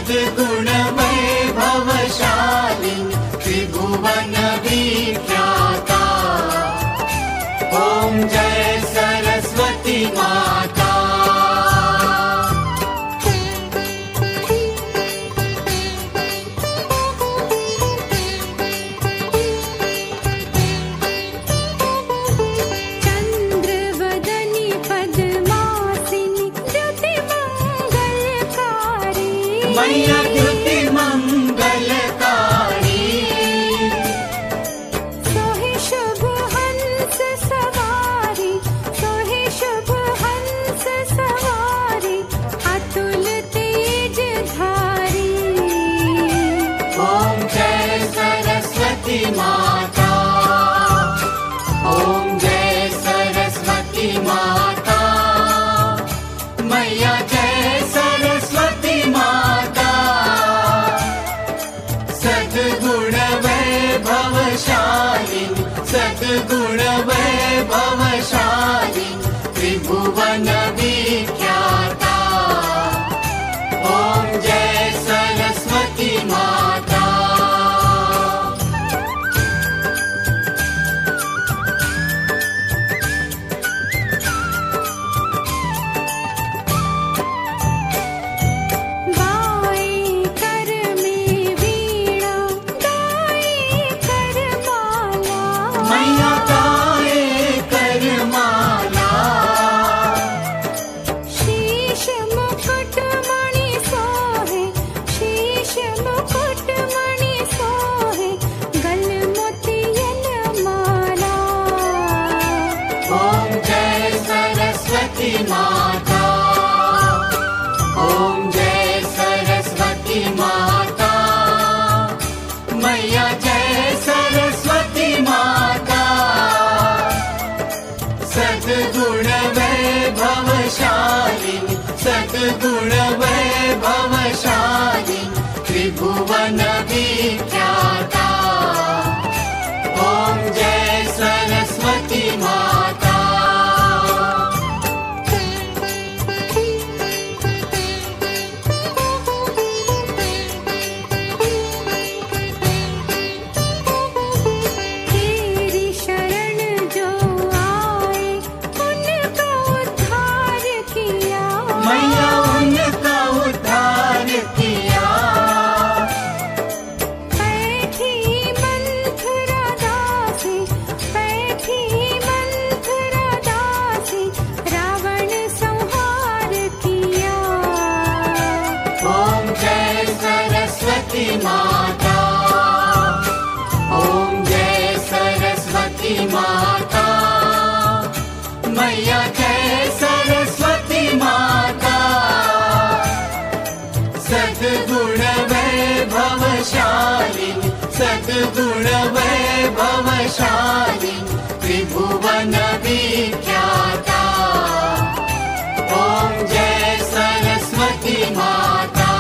सद्गुण वैभवशालिनी त्रिभुवन विख्याता। ओम जय सरस्वती माता। चंद्रवदनी पद्मासिनी द्युति मंगलकारी। मैया द्युति मंगलकारी। सोहे शुभ हंस सवारी, सोहे शुभ हंस सवारी, अतुल तेज धारी। ओम जय सरस्वती माता। ओम जय सरस्वती माता। मैया जय सरस्वती माता। सद्गुण वैभवशालिनी सद्गुण वैभवशालिनी त्रिभुवन विख्याता। ओम जय सरस्वती माता। बाएं कर में वीणा, दाएं कर माला। मैया दाएं कर माला। शीश मुकुट मणि सोहे, शीश मुकुट मणि सोहे, गल मोतियन माला। ओम जय सरस्वती माता। ओम जय सरस्वती माता। मैया जय सरस्वती माता। सद्गुण वैभवशालिनी सद्गुण वैभवशालिनी त्रिभुवन विख्याता। ओम जय सरस्वती माता। तेरी शरण जो आए, उनका उद्धार किया। मैया उनका उद्धार किया। बैठी मंथरा दासी, बैठी मंथरा दासी, रावण संहार किया। ओम जय सरस्वती माता। ओम जय सरस्वती माता। मैया जय सरस्वती माता। सद्गुण वैभवशालिनी सद्गुण वैभवशालिनी त्रिभुवन विख्याता। ओम जय सरस्वती माता।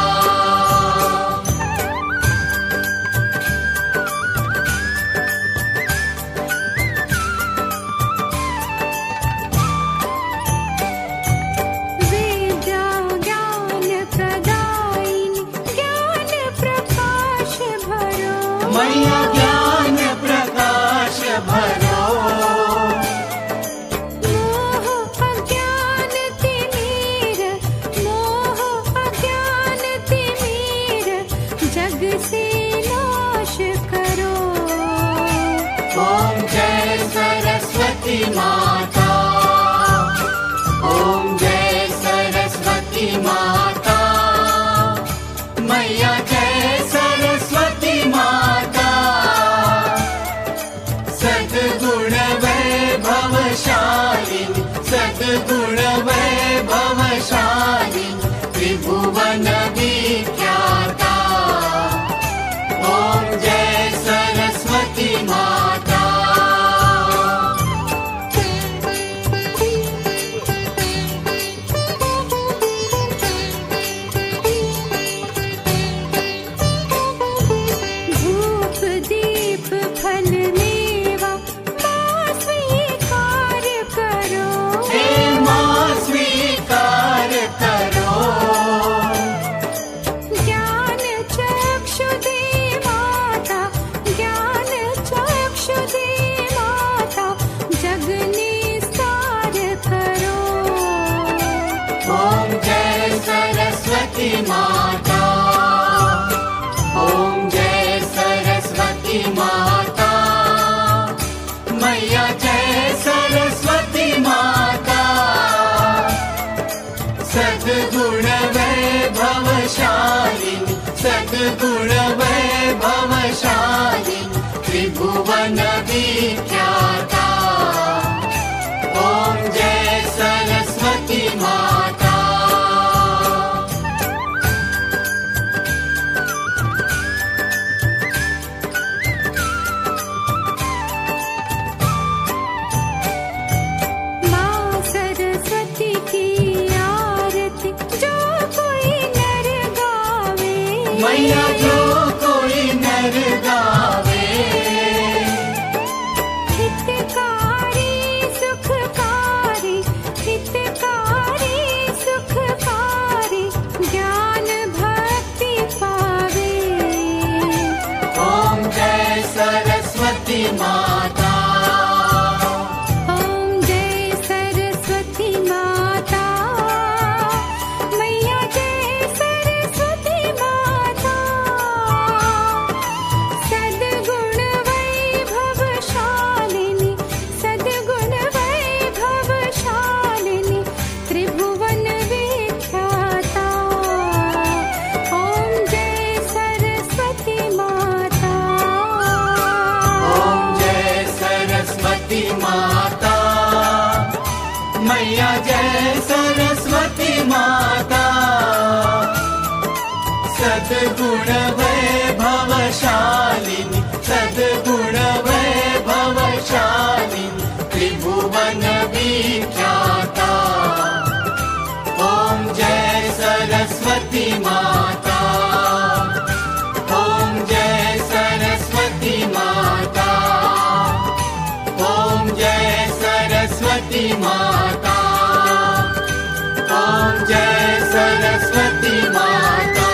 विद्या ज्ञान प्रदायिनी, ज्ञान प्रकाश भरो। मैया ज्ञान प्रकाश भरो। मोह अज्ञान तिमीर, मोह अज्ञान तिमीर, जग से नाश करो। ओम जय सरस्वती माता। ओम जय सरस्वती माता। मैया जय सरस्वती माता। सद्गुण वैभवशालिनी सद्गुण वैभवशालिनी त्रिभुवन विख्याता। ओम जय सरस्वती माता। माता। ओम जय सरस्वती माता, मैया जय सरस्वती माता। सद्गुण वैभवशालिनी, सद्गुण वैभवशालिनी, त्रिभुवन विख्याता। ओम जय सरस्वती माता। माँ सरस्वती की आरती जो कोई नर गावे, मैया जो कोई नर गावे, हितकारी सुखकारी, हितकारी सुखकारी, ज्ञान भक्ति पावे। ओम जय सरस्वती माता। ओम जय सरस्वती माता, मैया जय सरस्वती माता। सद्गुण वैभवशालिनी, सद्गुण वैभवशालिनी, त्रिभुवन विख्याता। ओम जय सरस्वती माता। ओम जय सरस्वती माता, मैया जय सरस्वती माता। सद्गुण वैभवशालिनी, सद्गुण वैभवशालिनी, त्रिभुवन विख्याता। ओम जय सरस्वती माता। ओम जय सरस्वती माता। ओम जय सरस्वती माता। ओम जय सरस्वती माता।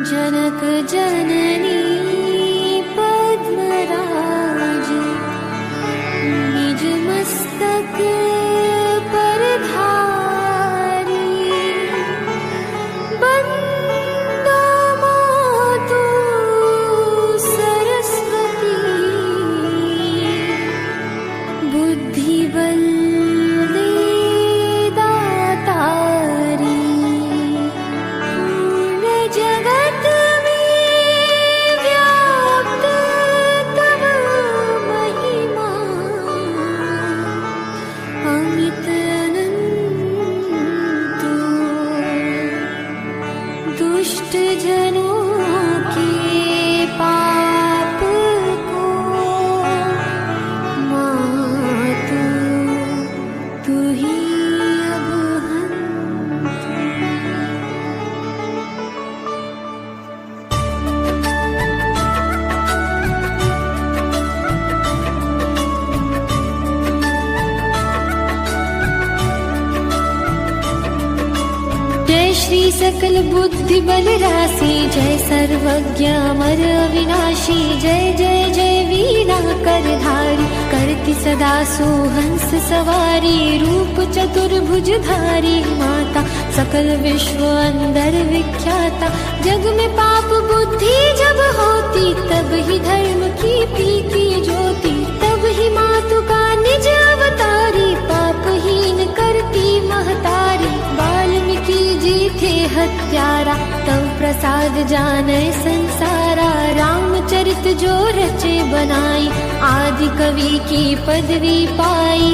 जनक जननी पद्मराज, निज मस्तक पर धारी। बंदो मातु सरस्वती, बुद्धि बल दे दातारी। पूर्ण जगत में व्याप्त तव महिमा, अमित अनंत। दुष्ट जनों के पाप को मातु तू ही अब हंत। जय श्री सकल बुद्धि बल राशि, जय सर्वज्ञ अमर अविनाशी। जय जय जय वीणा करधारी, करति सदा सोहंस सवारी। रूप चतुर्भुजधारी माता, सकल विश्व अंदर विख्याता। जग में पाप बुद्धि जब होती, तब ही धर्म की प्रीति ज्योति। तब ही मातु का निज अवतारी, पापहीन करती महतारी। वाल्मीकि जी थे हत्यारा, तब प्रसाद जाने संसारा। रामचरित जो रचे बनाई, आदि कवि की पदवी पाई।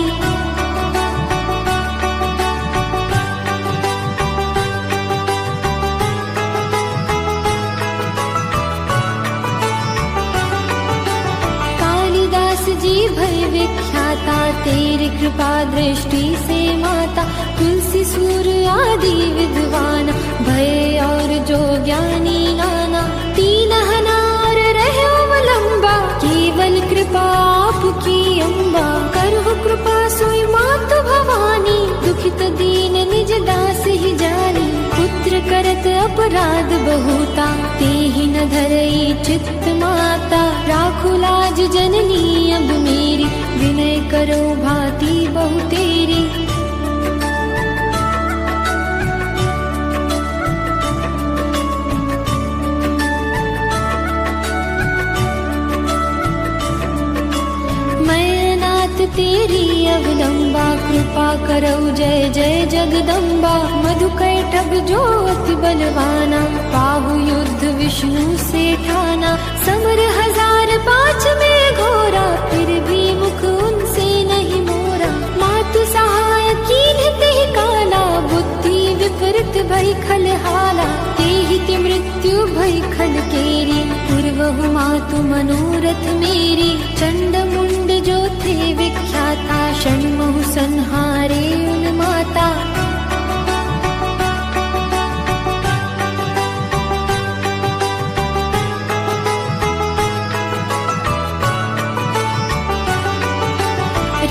कालिदास जी भय विख्याता, तेरी कृपा दृष्टि से माता। तुलसी सूर्य आदि विद्वान, भय और जो ज्ञानी नाना। तीन हनार रहे अवलंबा, केवल कृपा आपकी अम्बा। करहु कृपा सोई मातु भवानी, दुखित दीन निज दास ही जानी। पुत्र करत अपराध बहुता, तेहि न धरई चित्त माता। राखु लाज जननी अब मेरी, विनय करो भांति बहु तेरी। तेरी अवलंबा, कृपा करौ जय जय जगदम्बा। मधुकैटभ जो अति बलवाना, पाहु युद्ध विष्णु से ठाना। समर 1005 में घोरा, फिर भी मुख उनसे नहीं मोरा। मातु सहाय कीन्हते काला, बुद्धि विपरीत भई खलहाला। तेहि ते मृत्यु भई खल केरी, पूर्वहु मातु मनोरथ मेरी। चंड मुंड जो थे विख्याता, षण्मुख संहारे उन माता।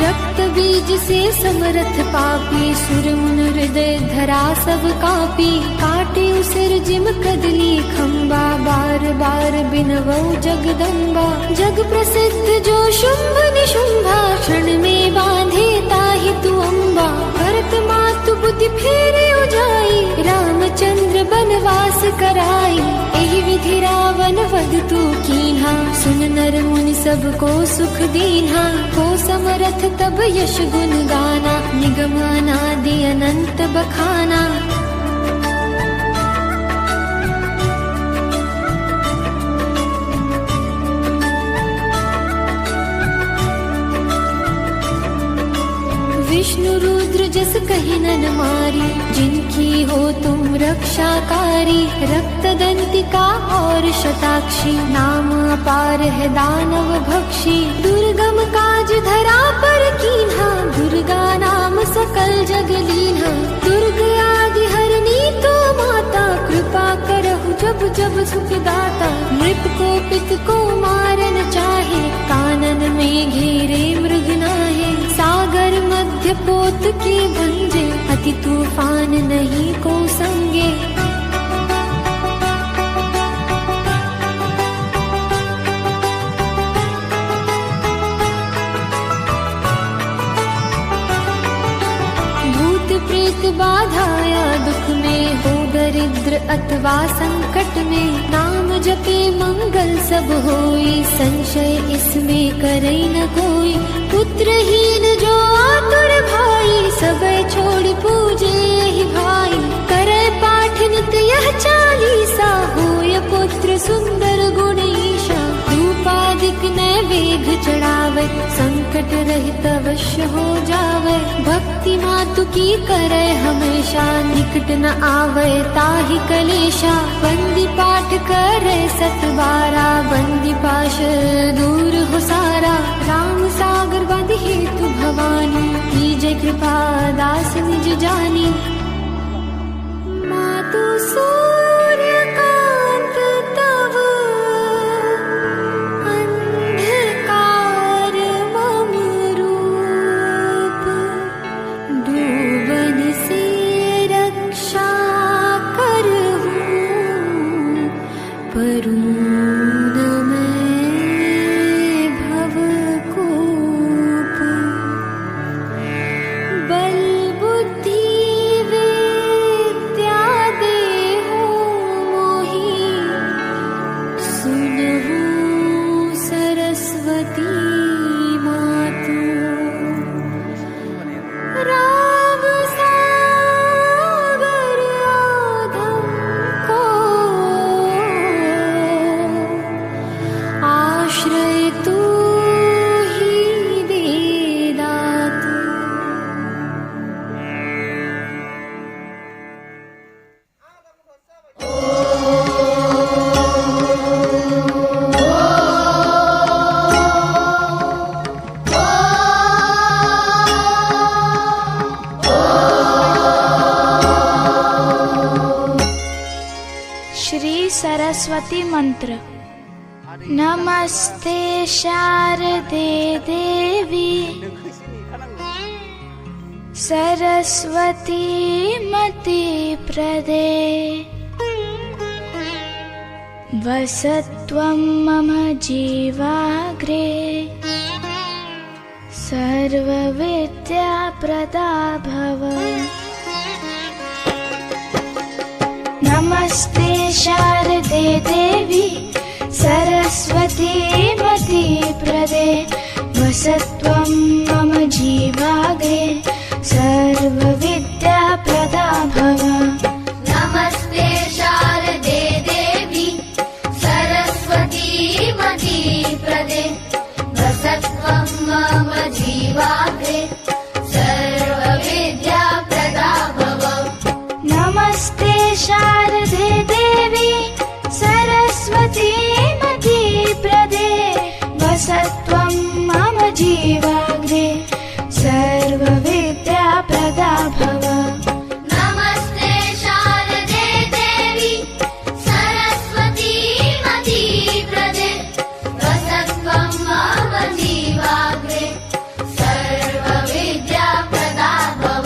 रक्त बीज से समरथ पापी, सुर मुन हृदय धरा सब कापी। काटे उसिर जिम कदली खम्बा, बार बार बिनवौ जगदम्बा। जग प्रसिद्ध जो शुंभ निशुंभा, क्षण में बांधे ताहि तु अम्बा। भरत मातु बुद्धि फेरे उजाई, रामचंद्र बनवास कराई। एहि विधि रावण वध तू कीन्हा, सुन नर मुनि सबको सुख दीन्हा। को समरथ तब यश गुण गाना, निगम अनादि अनंत बखाना। विष्णु रुद्र जस कहि नन मारी, जिनकी हो तुम रक्षाकारी। रक्त दंतिका और शताक्षी, नाम अपार है दानव भक्षी। दुर्गम काज धरा पर कीन्हा, दुर्गा नाम सकल जग लीन्हा। दुर्ग आदि हरनी तो माता, कृपा करहु जब जब सुख दाता। नृप को पित को मारन चाहे, कानन में घेरे मृग नाहे। सागर मध्य पोत के भंजे, अति तूफान नहीं को संगे। भूत प्रेत बाधाया दुख में, हो दरिद्र अथवा संकट में। नाम जपे मंगल सब होई, संशय इसमें करे न कोई। पुत्रहीन जो आतुर भाई, सबे छोड़ पूजे ही भाई। करे पाठ नित्य यह चालीसा, होय पुत्र सुंदर गुण ईशा। धूपादिक नैवेद्य चढ़ावे, संकट रहित अवश्य हो जावे। भक्ति मातु की करे हमेशा, निकट न आवे ताहि कलेशा। बंदी पाठ करे 712, बंदी पाश दूर हो सारा। राम सागर बंद हेतु भवानी, कीजे कृपा दास निज जानी। मातु सूर्यकांत तव, अंधकार मम रूप। डूबन से रक्षा करहूँ, परूँ न मैं भवकूप। बल बुद्धि विद्या देहु मोहि, सुनहु सरस्वती मातु। राम सागर आधम को, आश्रय तू ही दे दातु। श्री सरस्वती मंत्र। नमस्ते शारदे देवी, सरस्वती मति प्रदे। वसत्वं मम जीवाग्रे सर्वविद्याप्रदा भव। नमस्ते शारदे देवी सरस्वती मतिप्रदे वसत्वं मम जीवाग्रे सर्वविद्याप्रदा भव। नमस्ते शारदे देवी सरस्वती मतिप्रदे वसत्वं मम जीवाग्रे सर्वविद्याप्रदा भव। नमस्ते शारदे देवी सरस्वती मतिप्रदे वसत्वं मम जीवाग्रे सर्वविद्याप्रदा भव। नमस्ते शारदे देवी सरस्वती मतिप्रदे वसत्वं मम जीवाग्रे सर्वविद्याप्रदा भव।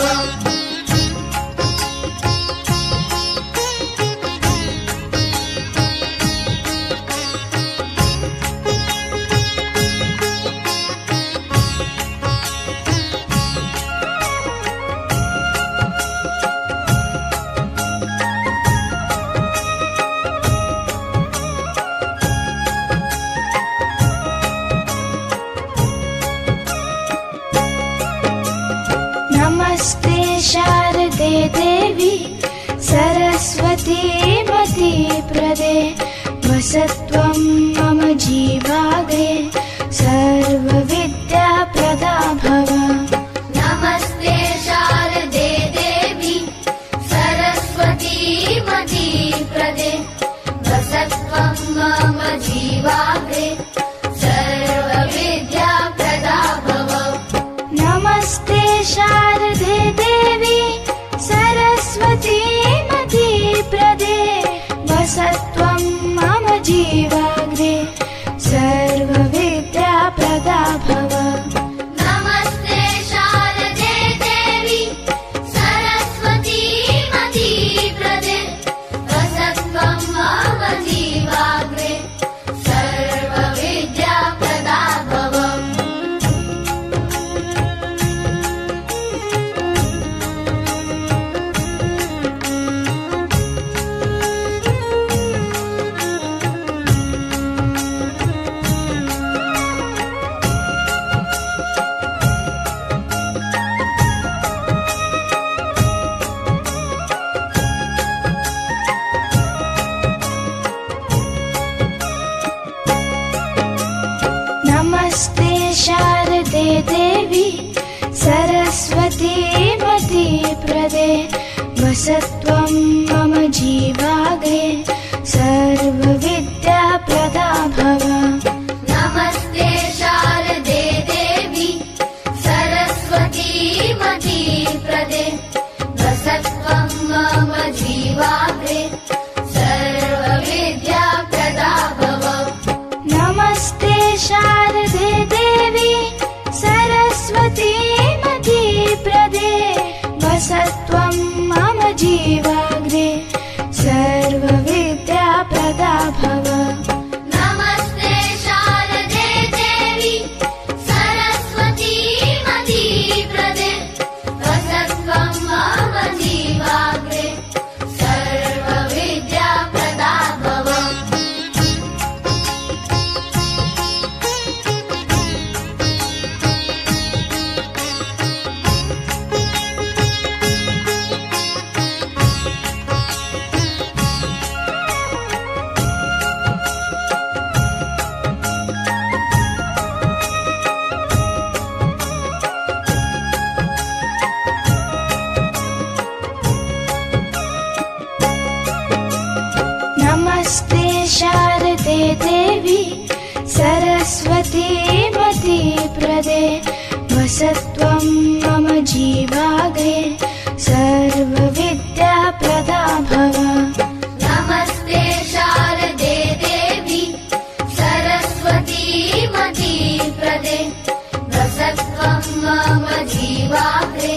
नमस्ते शारदे देवी सरस्वती मतिप्रदे वसत्वं मम जीवाग्रे सर्वविद्याप्रदा भव। नमस्ते शारदे देवी सरस्वती मतिप्रदे वसत्वं मम जीवाग्रे सर्वविद्याप्रदा भव। नमस्ते शारदे देवी सरस्वती मतिप्रदे वसत्वं मम जीवाग्रे सर्वविद्याप्रदा भव। नमस्ते शारदे देवी सरस्वती मतिप्रदे वसत्वं मम जीवाग्रे सर्वविद्याप्रदा भव। नमस्ते शारदे देवी सरस्वती मतिप्रदे वसत्वं मम जीवाग्रे सर्वविद्याप्रदा भव। नमस्ते शारदे देवी सरस्वती मतिप्रदे वसत्वं मम जीवाग्रे सर्वविद्याप्रदा भव। नमस्ते शारदे देवी सरस्वती मतिप्रदे वसत्वं मम जीवाग्रे सर्वविद्याप्रदा भव। नमस्ते शारदे देवी सरस्वती मतिप्रदे वसत्वं मम जीवाग्रे सर्वविद्याप्रदा भव। नमस्ते शारदे देवी सरस्वती मतिप्रदे वसत्वं मम जीवाग्रे सर्वविद्याप्रदा भव। नमस्ते शारदे देवी सरस्वती मतिप्रदे वसत्वं मम जीवाग्रे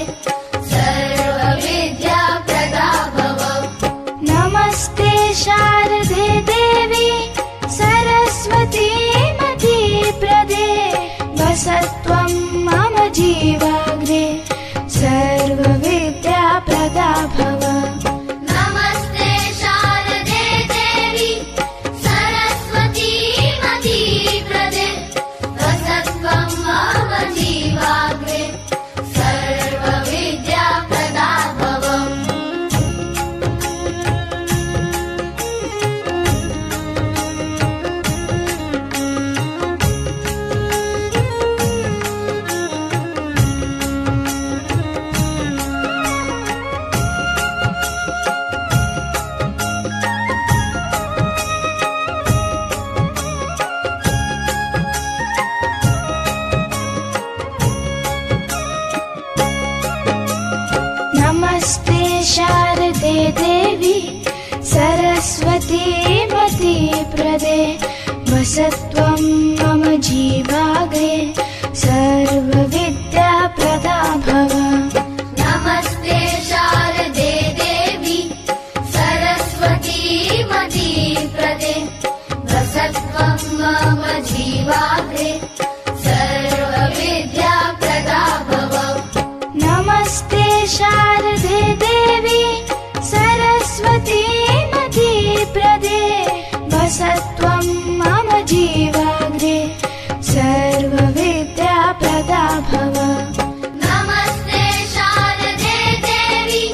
सर्वविद्याप्रदा भव। नमस्ते शारदे देवी जीवाग्रे सर्वविद्याप्रदा भव। नमस्ते शारदे देवी सरस्वती मती प्रदे वसत्वं मम जीवाग्रे सर्वविद्याप्रदा भव। नमस्ते शारदे देवी सरस्वती मती प्रदे वसत्वं मम जीवाग्रे सर्वविद्याप्रदा भव। नमस्ते शारदे देवी सरस्वती मती प्रदे वसत्वं मम जीवाग्रे सर्वविद्याप्रदा भव। नमस्ते शारदे देवी सरस्वती मती प्रदे वसत्वं मम जीवाग्रे सर्वविद्याप्रदा भव। नमस्ते शारदे देवी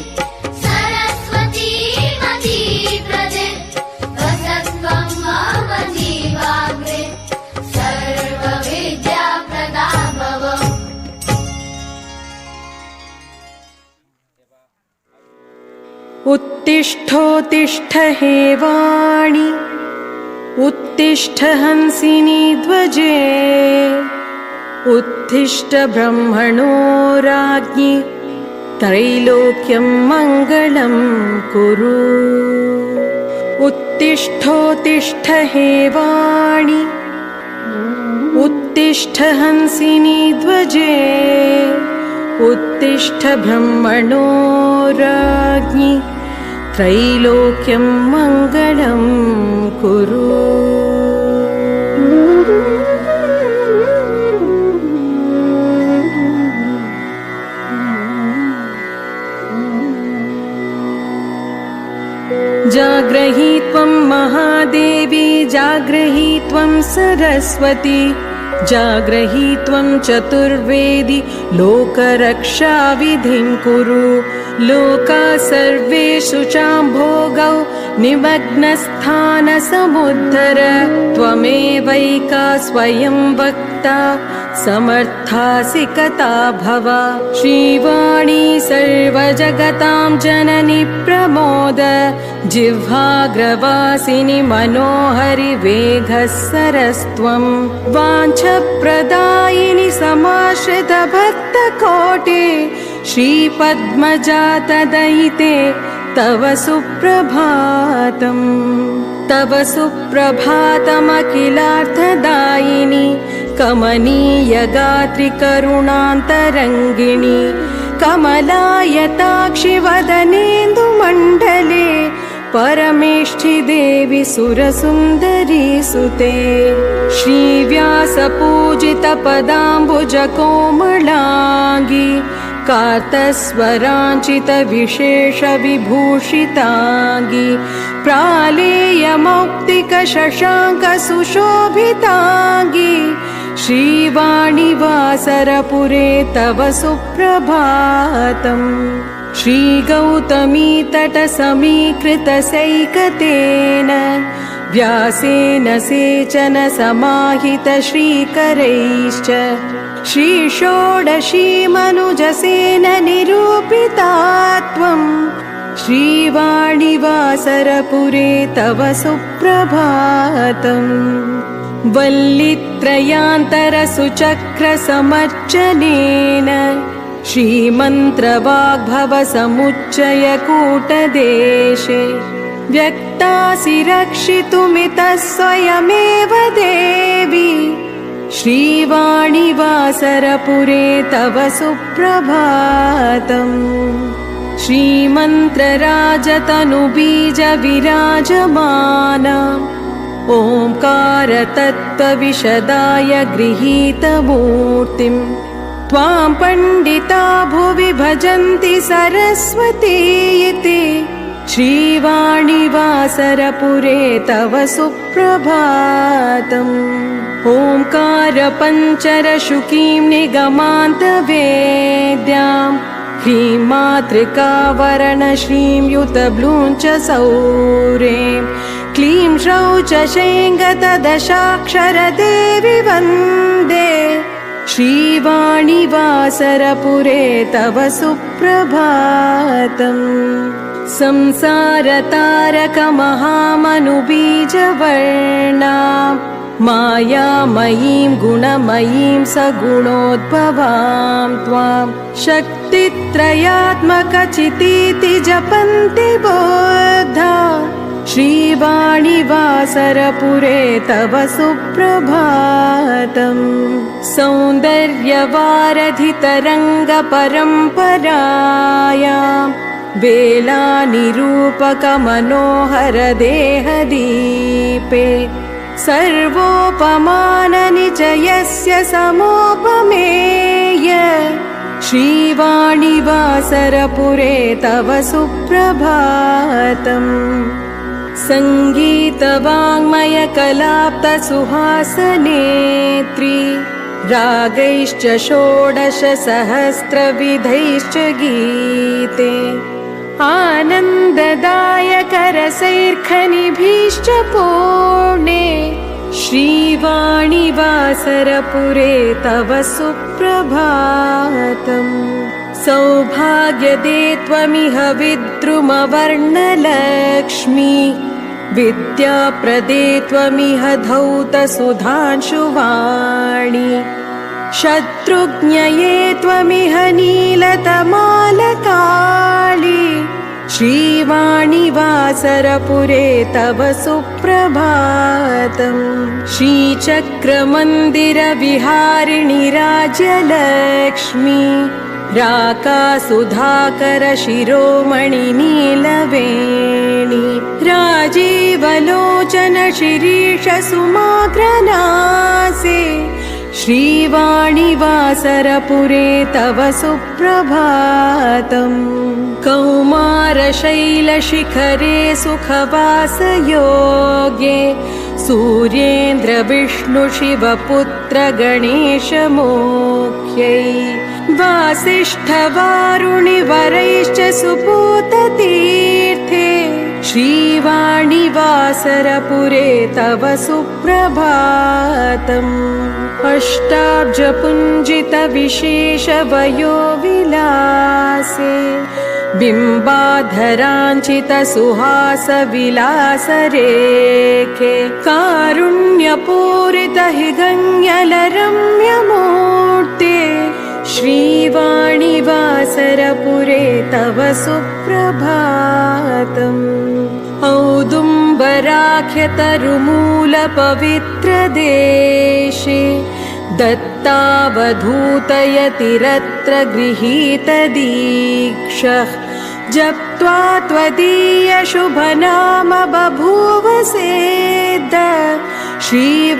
सरस्वती मती प्रदे वसत्वं मम जीवाग्रे सर्वविद्याप्रदा भव। उत्तिष्ठोत्तिष्ठ हे वाणि उत्तिष्ठ हंसिनी ध्वजे उत्तिष्ठ ब्रह्मणो राज्ञि त्रैलोक्यं मङ्गलं कुरु। उत्तिष्ठोत्तिष्ठ हे वाणि उत्तिष्ठ हंसिनी ध्वजे उत्तिष्ठ ब्रह्मणो राज्ञि त्रैलोक्यं मङ्गलं कुरु। जाग्रही त्वं महादेवी जाग्रही त्वं सरस्वती जाग्रही त्वं चतुर्वेदी लोकरक्षाविधिं कुरु। लोका सर्वे शुचाम्भोगौ निमग्नस्थानसमुद्धर त्वमेवैका स्वयं वक्ता समर्थासि कथा भव। श्रीवाणी सर्वजगतां जननि प्रमोद जिह्वाग्रवासिनि मनोहरि वेगस्सरस्त्वं वाञ्छप्रदायिनि समाश्रित भक्तकोटे श्रीपद्मजातदयिते तव सुप्रभातम्। तव सुप्रभातमखिलार्थदायिनि कमनीयगात्रि करुणान्तरङ्गिणि कमलायताक्षि वदनेन्दुमण्डले परमेष्ठि देवि सुरसुन्दरी सुते। श्रीव्यासपूजित पदाम्बुज कोमलाङ्गी कार्तस्वराञ्चित विशेष विभूषिताङ्गी प्रालेय मौक्तिक शशाङ्क सुशोभिताङ्गी श्रीवाणी वासरपुरे तव सुप्रभातम्। श्रीगौतमी तट समीकृत सैकतेन व्यासेन सेचन समाहित श्रीकरैश्च श्रीषोडशी मनुजसेन निरूपिता त्वम्। श्रीवाणी वासरपुरे तव सुप्रभातम्। वल्लित्रयान्तर सुचक्र समर्चनेन श्रीमन्त्रवाग्भव समुच्चय कूटदेशे व्यक्तासि रक्षितुमितः स्वयमेव देवी। श्रीवाणी वासरपुरे तव सुप्रभातम्। श्रीमन्त्रराजतनुबीज विराजमाना ओंकार तत्त्वविशदाय गृहीतमूर्तिम् त्वां पण्डिता भुवि भजन्ति सरस्वती इति श्रीवाणिवासरपुरे तव सुप्रभातम् ओङ्कार पञ्चरशुकीं निगमान्तवेद्यां ह्रीं मातृकावरणश्रीं युतब्लूं च सौरें क्लीं श्रौं च शैङ्गतदशाक्षरदेवि वन्दे श्रीवाणिवासरपुरे तव सुप्रभातम् संसारतारकमहामनुबीजवर्णां मायामयीं गुणमयीं सगुणोद्भवां त्वां शक्तित्रयात्मकचितीति जपन्ति बोधा श्रीवाणिवासरपुरे तव सुप्रभातम् सौन्दर्यवारधितरङ्गपरम्परायां वेलानिरूपकमनोहरदेहदीपे सर्वोपमाननिचयस्य समोपमेय श्रीवाणिवासरपुरे तव सुप्रभातम् सङ्गीतवाङ्मयकलाप्तसुहासनेत्री रागैश्च षोडशसहस्रविधैश्च गीते आनन्ददायकरसैर्खनिभिश्च पूर्णे श्रीवाणिवासरपुरे तव सुप्रभातम् सौभाग्यदे त्वमिह विद्रुमवर्णलक्ष्मी विद्याप्रदे त्वमिह धौतसुधांशुवाणी शत्रुज्ञये त्वमिह नीलतमालकाली श्रीवाणिवासरपुरे तव सुप्रभातम् श्रीचक्रमन्दिरविहारिणि राज्यलक्ष्मी राकासुधाकर शिरोमणि नीलवेणी राजीवलोचन शिरीष सुमाग्रनासे श्रीवाणिवासरपुरे तव सुप्रभातम् कौमारशैलशिखरे सुखवासयोगे सूर्येन्द्रविष्णुशिवपुत्र गणेशमोख्यै वासिष्ठवारुणिवरैश्च सुपूततीर्थे श्रीवाणिवासरपुरे तव सुप्रभातम् अष्टाब्जपुञ्जितविशेषवयोविलासे बिम्बाधराञ्चितसुहासविलासरेखे कारुण्यपूरितहिगङ्ग्यलरम्यमूर्ते श्रीवाणिवासरपुरे तव सुप्रभातम् औदुम्बराख्यतरुमूलपवित्रदेशे दत्तावधूतयतिरत्र गृहीतदीक्षः जप्त्वा त्वदीयशुभनाम बभूव सेद श्रीवाणिवासरपुरे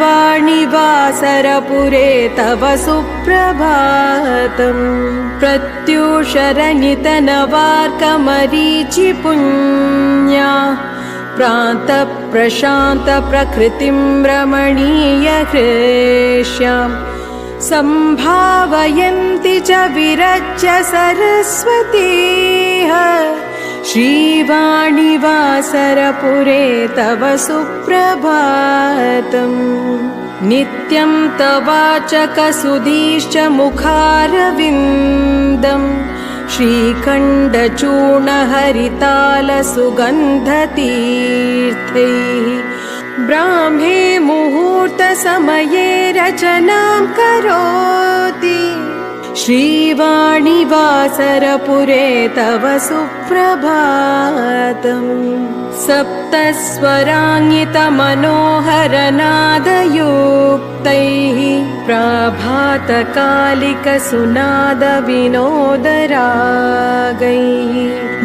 तव सुप्रभातम् प्रत्युषरनितनवार्कमरीचिपुण्या प्रान्तप्रशान्तप्रकृतिं रमणीयहृष्याम् सम्भावयन्ति च विरज्य सरस्वतीः श्रीवाणिवासरपुरे तव सुप्रभातम् नित्यं तवाचकसुधीश्च मुखारविन्दम् श्रीखण्डचूर्णहरितालसुगन्धतीर्थैः ब्राह्मे मुहूर्तसमये रचनां करोति श्रीवाणिवासरपुरे तव सुप्रभातम् सप्तस्वराङ्गितमनोहरनादयुक्तैः प्राभातकालिकसुनादविनोदरागैः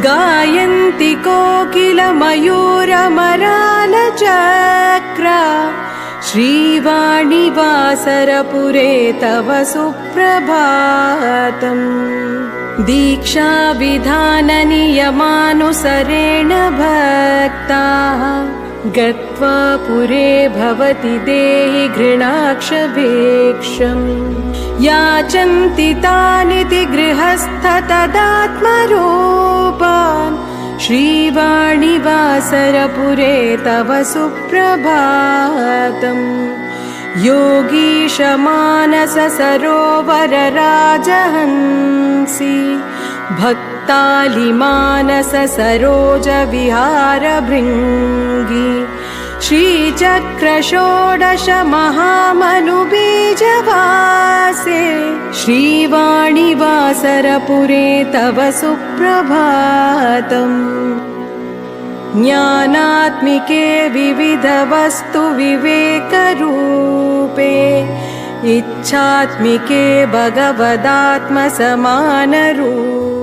गायन्ति कोकिलमयूरमरालचक्र श्रीवाणिवासरपुरे तव सुप्रभातम् दीक्षाविधाननियमानुसरेण भक्ताः गत्वा पुरे भवति देहि घृणाक्षभेक्षम् याचन्ति तानिति गृहस्थ तदात्मरूपान् श्रीवाणिवासरपुरे तव सुप्रभातम् योगीशमानस सरोवर राजहंसि भक्तालिमानस सरोज विहार भृङ्गी श्रीचक्रषोडश महामनुबीजवासे श्रीवाणिवासरपुरे तव सुप्रभातम् ज्ञानात्मिके विविधवस्तु विवेकरूपे इच्छात्मिके भगवदात्मसमानरूपे